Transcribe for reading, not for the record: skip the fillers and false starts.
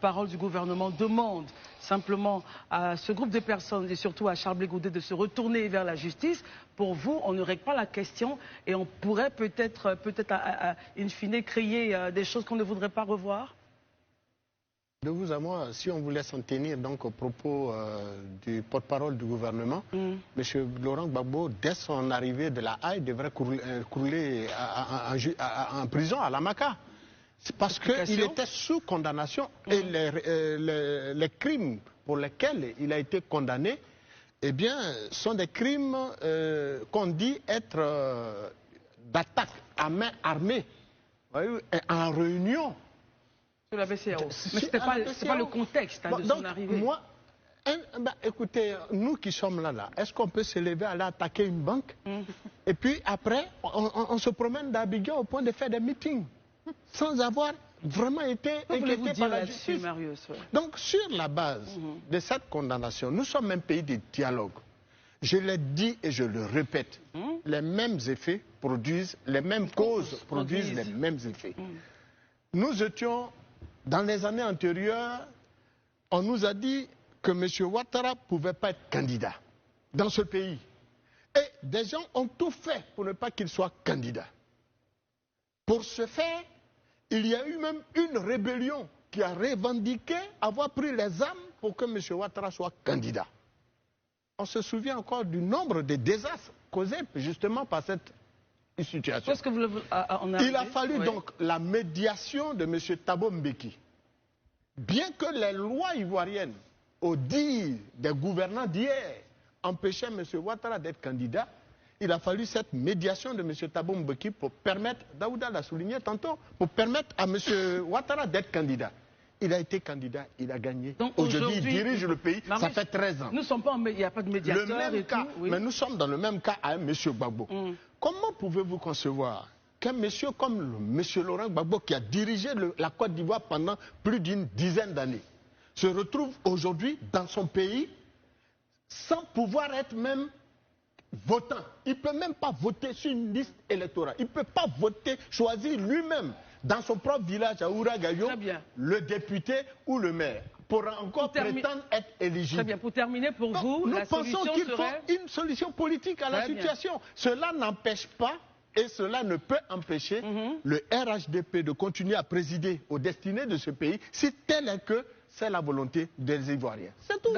porte-parole du gouvernement demande simplement à ce groupe de personnes et surtout à Charles Blé Goudé de se retourner vers la justice, pour vous, on ne règle pas la question et on pourrait peut-être, in fine, créer des choses qu'on ne voudrait pas revoir? De vous à moi, si on voulait s'en tenir donc aux propos du porte-parole du gouvernement, M. Laurent Gbagbo, dès son arrivée de la Haye, devrait couler en prison à Lamaka. C'est parce qu'il était sous condamnation et les crimes pour lesquels il a été condamné, eh bien, sont des crimes qu'on dit être d'attaque à main armée, en réunion. Sur la BCEAO. Mais ce n'est pas le contexte de son arrivée. Moi, écoutez, nous qui sommes là, est-ce qu'on peut se lever, aller attaquer une banque et puis après, on se promène d'Abidjan au point de faire des meetings sans avoir vraiment été inquiété par la justice. Marius, ouais. Donc, sur la base de cette condamnation, nous sommes un pays de dialogue. Je l'ai dit et je le répète, les mêmes effets produisent, les mêmes causes produisent les mêmes effets. Nous étions... Dans les années antérieures, on nous a dit que M. Ouattara ne pouvait pas être candidat dans ce pays. Et des gens ont tout fait pour ne pas qu'il soit candidat. Pour ce faire, il y a eu même une rébellion qui a revendiqué avoir pris les armes pour que M. Ouattara soit candidat. On se souvient encore du nombre de désastres causés justement par cette situation. Il a fallu donc la médiation de M. Thabo Mbeki. Bien que les lois ivoiriennes, au dire des gouvernants d'hier, empêchaient M. Ouattara d'être candidat, il a fallu cette médiation de M. Thabo Mbeki pour permettre, Daouda l'a souligné tantôt, pour permettre à M. Ouattara d'être candidat. Il a été candidat, il a gagné. Aujourd'hui, il dirige le pays, ça fait 13 ans. Nous ne sommes pas, il n'y a pas de médiateur. Le même cas, mais nous sommes dans le même cas à M. Gbagbo. Comment pouvez-vous concevoir qu'un monsieur comme M. Laurent Gbagbo, qui a dirigé la Côte d'Ivoire pendant plus d'une dizaine d'années, se retrouve aujourd'hui dans son pays sans pouvoir être même votant? Il ne peut même pas voter sur une liste électorale. Il ne peut pas voter, choisir lui-même dans son propre village à Ouragayo, le député ou le maire, pour encore prétendre être éligible. Très bien. Pour terminer, pour vous, nous pensons qu'il faut une solution politique à la situation. Cela n'empêche pas et cela ne peut empêcher le RHDP de continuer à présider aux destinées de ce pays si tel est que c'est la volonté des Ivoiriens. C'est tout.